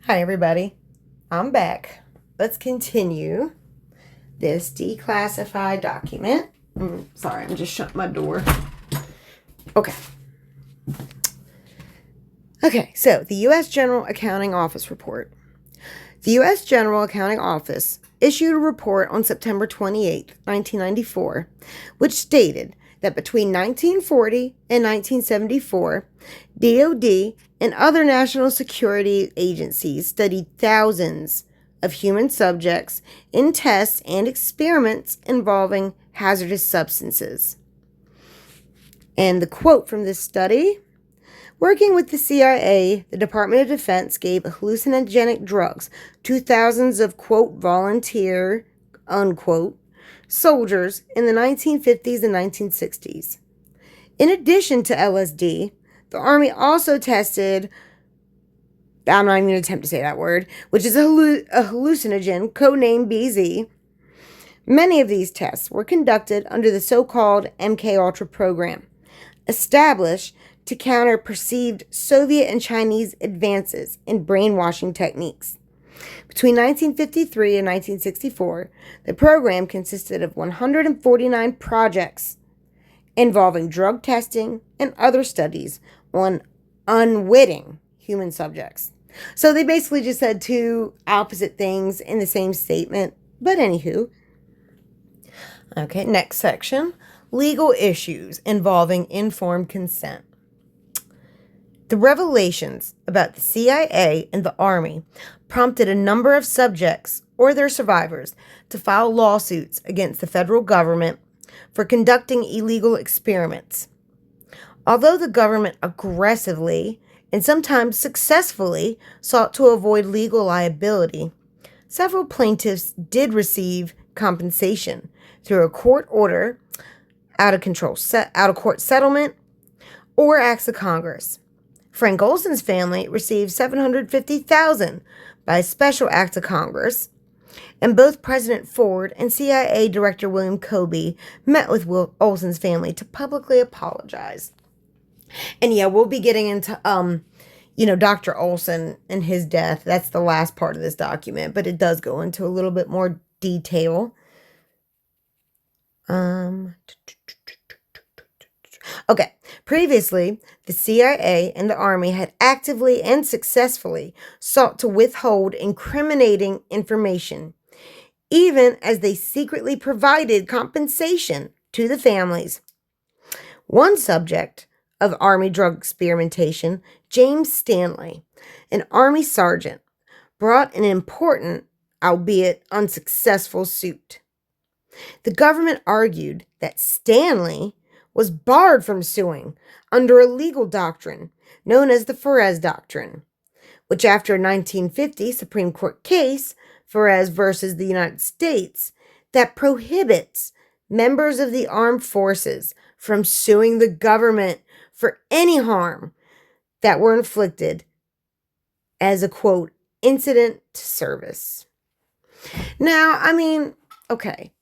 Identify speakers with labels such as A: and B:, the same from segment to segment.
A: Hi, everybody. I'm back. Let's continue this declassified document. Sorry, I'm just shutting my door. Okay. So the U.S. General Accounting Office report. The U.S. General Accounting Office issued a report on September 28, 1994, which stated that between 1940 and 1974, DoD and other national security agencies studied thousands of human subjects in tests and experiments involving hazardous substances. And the quote from this study: working with the CIA, the Department of Defense gave hallucinogenic drugs to thousands of, quote, volunteer, unquote, soldiers in the 1950s and 1960s. In addition to LSD, the Army also tested, I'm not even going to attempt to say that word, which is a hallucinogen, codenamed BZ. Many of these tests were conducted under the so-called MK-Ultra program, established to counter perceived Soviet and Chinese advances in brainwashing techniques. Between 1953 and 1964, the program consisted of 149 projects involving drug testing and other studies on unwitting human subjects. So they basically just said two opposite things in the same statement. But anywho. Okay, next section. Legal issues involving informed consent. The revelations about the CIA and the Army prompted a number of subjects or their survivors to file lawsuits against the federal government for conducting illegal experiments. Although the government aggressively and sometimes successfully sought to avoid legal liability, several plaintiffs did receive compensation through a court order, out-of-court settlement, or acts of Congress. Frank Olson's family received $750,000 by a special act of Congress, and both President Ford and CIA Director William Kobe met with Olson's family to publicly apologize. And yeah, we'll be getting into Dr. Olson and his death. That's the last part of this document, but it does go into a little bit more detail. Okay, previously, the CIA and the Army had actively and successfully sought to withhold incriminating information, even as they secretly provided compensation to the families. One subject of Army drug experimentation, James Stanley, an Army sergeant, brought an important, albeit unsuccessful, suit. The government argued that Stanley was barred from suing under a legal doctrine known as the Ferez Doctrine, which after a 1950 Supreme Court case, Ferez versus the United States, that prohibits members of the armed forces from suing the government for any harm that were inflicted as a, quote, incident to service. Now, okay,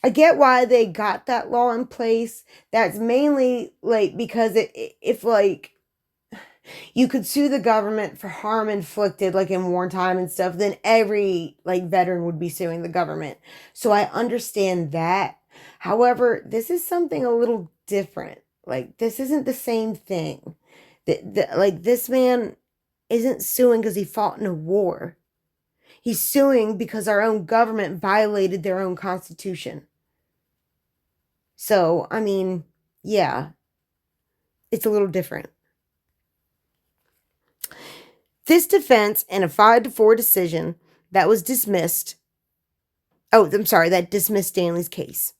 A: I get why they got that law in place. That's mainly because if you could sue the government for harm inflicted in wartime and stuff, then every veteran would be suing the government. So I understand that. However, this is something a little different. This isn't the same thing. This man isn't suing because he fought in a war. He's suing because our own government violated their own constitution. So, yeah, it's a little different. This defense and a 5-4 decision that dismissed Stanley's case.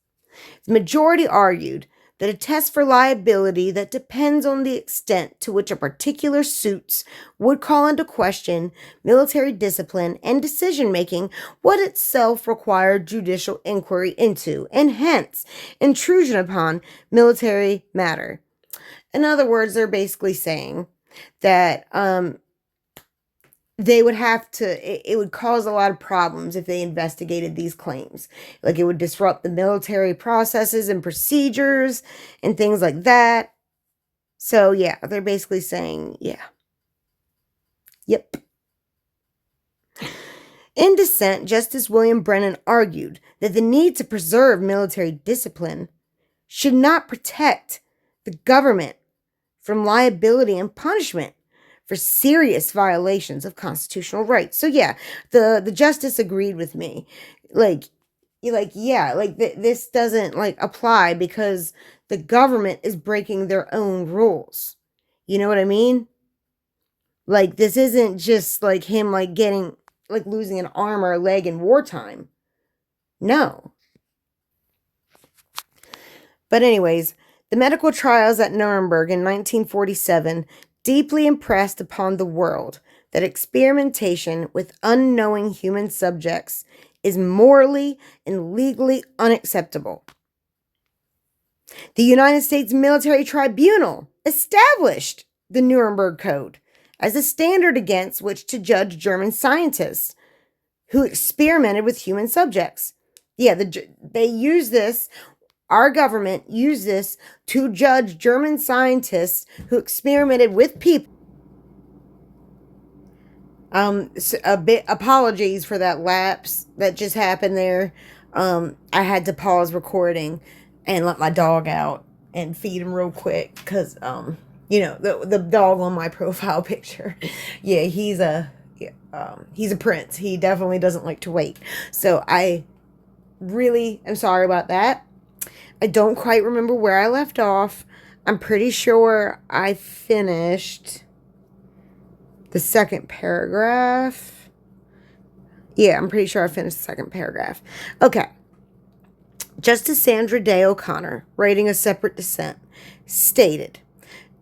A: The majority argued that a test for liability that depends on the extent to which a particular suit would call into question military discipline and decision-making would itself require judicial inquiry into, and hence, intrusion upon military matter. In other words, they're basically saying that they would have to, it would cause a lot of problems if they investigated these claims. It would disrupt the military processes and procedures and things like that. So, yeah, they're basically saying, yeah. Yep. In dissent, Justice William Brennan argued that the need to preserve military discipline should not protect the government from liability and punishment for serious violations of constitutional rights. So yeah, the justice agreed with me. This doesn't apply because the government is breaking their own rules. You know what I mean? This isn't just him getting losing an arm or a leg in wartime. No. But anyways, the medical trials at Nuremberg in 1947 deeply impressed upon the world that experimentation with unknowing human subjects is morally and legally unacceptable. The United States Military Tribunal established the Nuremberg Code as a standard against which to judge German scientists who experimented with human subjects. Yeah, they use this. Our government used this to judge German scientists who experimented with people. Apologies for that lapse that just happened there. I had to pause recording and let my dog out and feed him real quick because, the dog on my profile picture. Yeah, he's a prince. He definitely doesn't like to wait. So I really am sorry about that. I don't quite remember where I left off. I'm pretty sure I finished the second paragraph. Yeah, I'm pretty sure I finished the second paragraph. Okay. Justice Sandra Day O'Connor, writing a separate dissent, stated,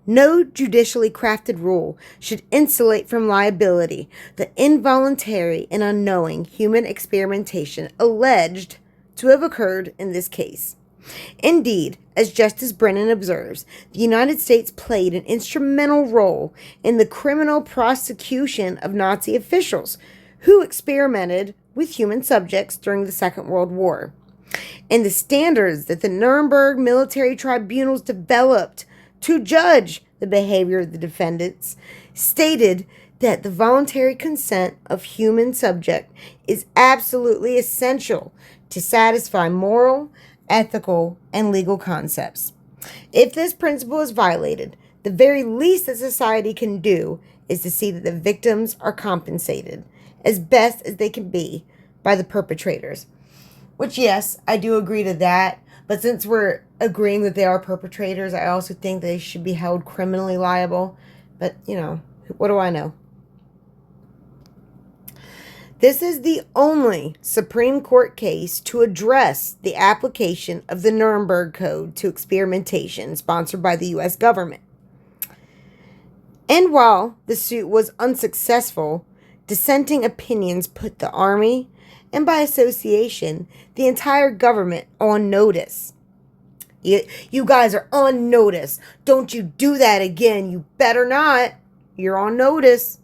A: "No judicially crafted rule should insulate from liability the involuntary and unknowing human experimentation alleged to have occurred in this case. Indeed, as Justice Brennan observes, the United States played an instrumental role in the criminal prosecution of Nazi officials who experimented with human subjects during the Second World War. And the standards that the Nuremberg military tribunals developed to judge the behavior of the defendants stated that the voluntary consent of human subject is absolutely essential to satisfy moral, ethical, and legal concepts. If this principle is violated, the very least that society can do is to see that the victims are compensated as best as they can be by the perpetrators." Which, yes, I do agree to that. But since we're agreeing that they are perpetrators, I also think they should be held criminally liable. But, what do I know? This is the only Supreme Court case to address the application of the Nuremberg Code to experimentation sponsored by the U.S. government. And while the suit was unsuccessful, dissenting opinions put the Army, and by association, the entire government on notice. You guys are on notice. Don't you do that again. You better not. You're on notice.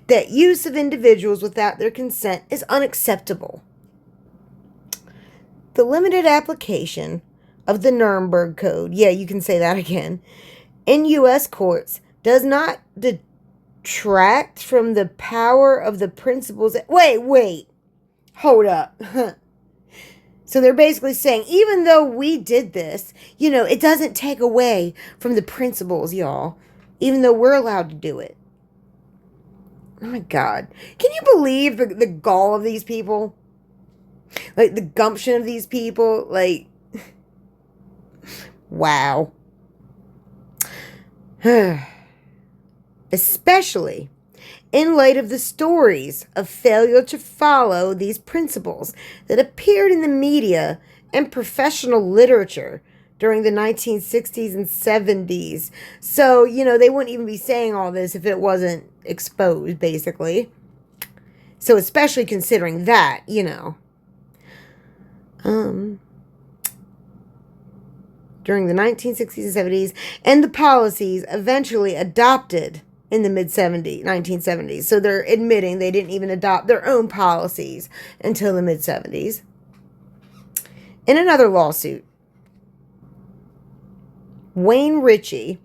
A: That use of individuals without their consent is unacceptable. The limited application of the Nuremberg Code, yeah, you can say that again, in U.S. courts does not detract from the power of the principles. Wait. Hold up. So they're basically saying, even though we did this, it doesn't take away from the principles, y'all. Even though we're allowed to do it. Oh my God. Can you believe the gall of these people? The gumption of these people? Wow. Especially in light of the stories of failure to follow these principles that appeared in the media and professional literature during the 1960s and 70s. So, they wouldn't even be saying all this if it wasn't exposed, basically. So, especially considering that, during the 1960s and 70s, and the policies eventually adopted in the mid-70s, 1970s. So they're admitting they didn't even adopt their own policies until the mid-70s. In another lawsuit, Wayne Ritchie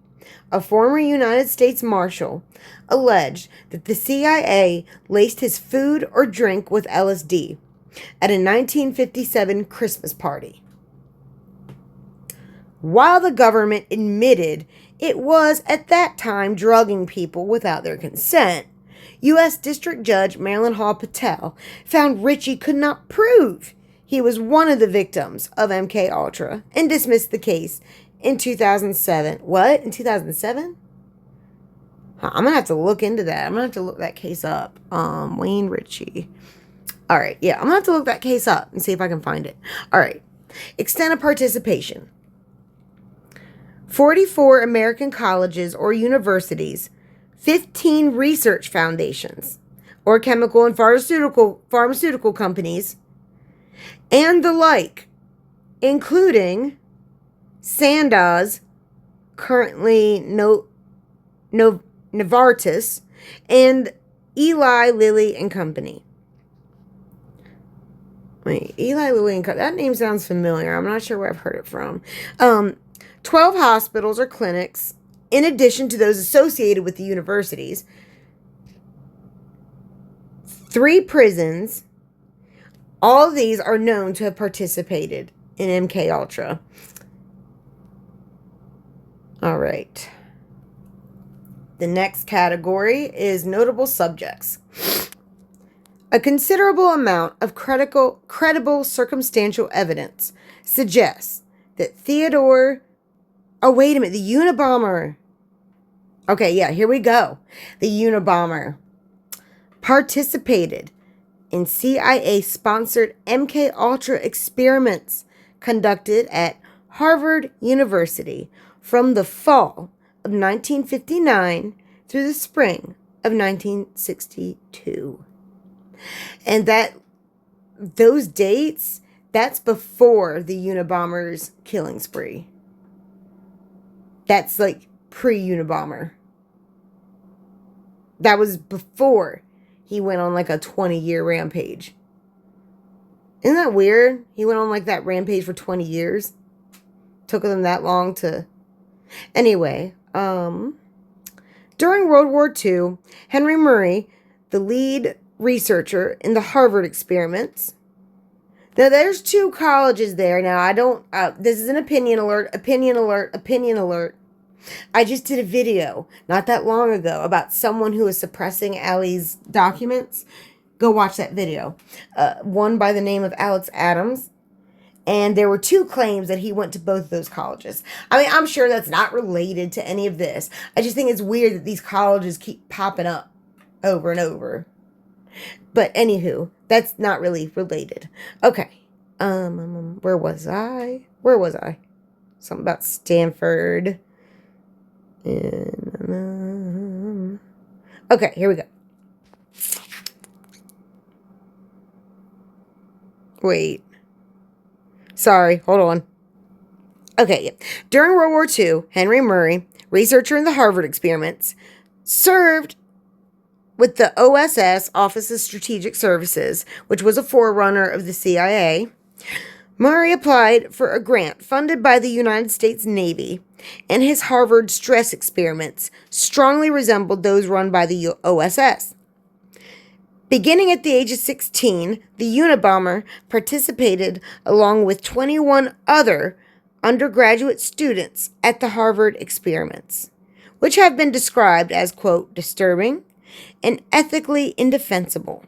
A: a former United States Marshal, alleged that the CIA laced his food or drink with LSD at a 1957 Christmas party. While the government admitted it was at that time drugging people without their consent, U.S. District Judge Marilyn Hall Patel found Ritchie could not prove he was one of the victims of MK Ultra and dismissed the case in 2007. What? In 2007? I'm going to have to look into that. I'm going to have to look that case up. Wayne Ritchie. All right. Yeah, I'm going to have to look that case up and see if I can find it. All right. Extent of participation. 44 American colleges or universities, 15 research foundations or chemical and pharmaceutical companies, and the like, including Sandoz, currently Novartis, and Eli Lilly and Company. Wait, Eli Lilly and Company, that name sounds familiar. I'm not sure where I've heard it from. 12 hospitals or clinics, in addition to those associated with the universities, 3 prisons. All of these are known to have participated in MK Ultra. All right. The next category is notable subjects. A considerable amount of credible circumstantial evidence suggests that Theodore... Oh, wait a minute. The Unabomber. Okay, yeah, here we go. The Unabomber participated in CIA-sponsored MK Ultra experiments conducted at Harvard University from the fall of 1959 through the spring of 1962. And those dates, that's before the Unabomber's killing spree. That's like pre-Unabomber. That was before he went on like a 20-year rampage. Isn't that weird? He went on like that rampage for 20 years. Took them that long to... Anyway, during World War II, Henry Murray, the lead researcher in the Harvard experiments... Now, there's 2 colleges there. Now, I don't... this is an opinion alert. I just did a video not that long ago about someone who was suppressing Allie's documents. Go watch that video. One by the name of Alex Adams. And there were 2 claims that he went to both of those colleges. I mean, I'm sure that's not related to any of this. I just think it's weird that these colleges keep popping up over and over. But anywho, that's not really related. Okay. Where was I? Something about Stanford. Okay, here we go. Wait. Sorry, hold on. Okay, yeah. During World War II, Henry Murray, researcher in the Harvard experiments, served with the OSS, Office of Strategic Services, which was a forerunner of the CIA. Murray applied for a grant funded by the United States Navy, and his Harvard stress experiments strongly resembled those run by the OSS. Beginning at the age of 16, the Unabomber participated along with 21 other undergraduate students at the Harvard experiments, which have been described as, quote, disturbing and ethically indefensible.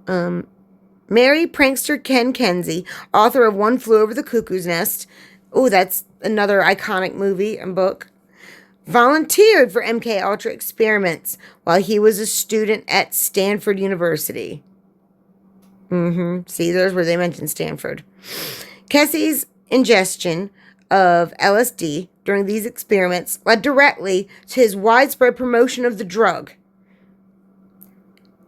A: Mary prankster Ken Kesey, author of One Flew Over the Cuckoo's Nest, oh, that's another iconic movie and book, volunteered for MK Ultra experiments while he was a student at Stanford University. See, there's where they mentioned Stanford. Kesey's ingestion of LSD during these experiments led directly to his widespread promotion of the drug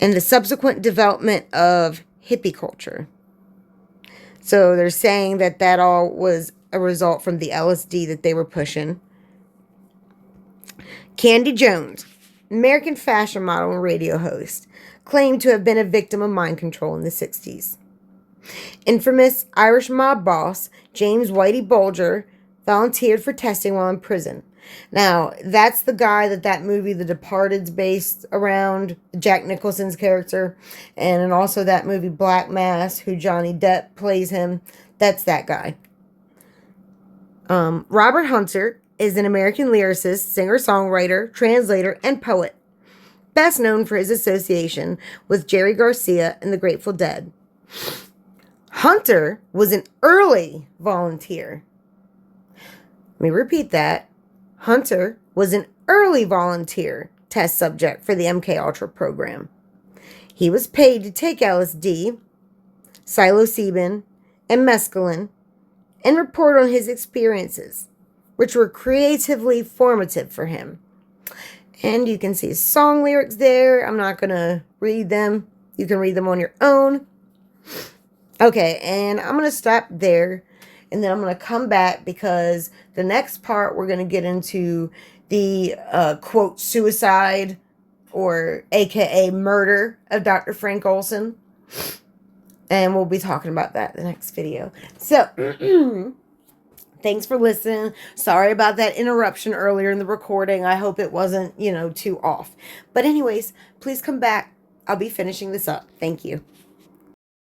A: and the subsequent development of hippie culture. So they're saying that that all was a result from the LSD that they were pushing. Candy Jones, American fashion model and radio host, claimed to have been a victim of mind control in the 60s. Infamous Irish mob boss James Whitey Bulger, volunteered for testing while in prison. Now, that's the guy that movie The Departed's based around, Jack Nicholson's character, and also that movie Black Mass, who Johnny Depp plays him. That's that guy. Robert Hunter is an American lyricist, singer-songwriter, translator, and poet, best known for his association with Jerry Garcia and the Grateful Dead. Hunter was an early volunteer. Let me repeat that. Hunter was an early volunteer test subject for the MKUltra program. He was paid to take LSD, psilocybin, and mescaline and report on his experiences, which were creatively formative for him. And you can see his song lyrics there. I'm not going to read them. You can read them on your own. Okay, and I'm going to stop there. And then I'm going to come back because the next part we're going to get into the, quote, suicide or AKA murder of Dr. Frank Olson. And we'll be talking about that in the next video. So, thanks for listening. Sorry about that interruption earlier in the recording. I hope it wasn't, too off. But anyways, please come back. I'll be finishing this up. Thank you.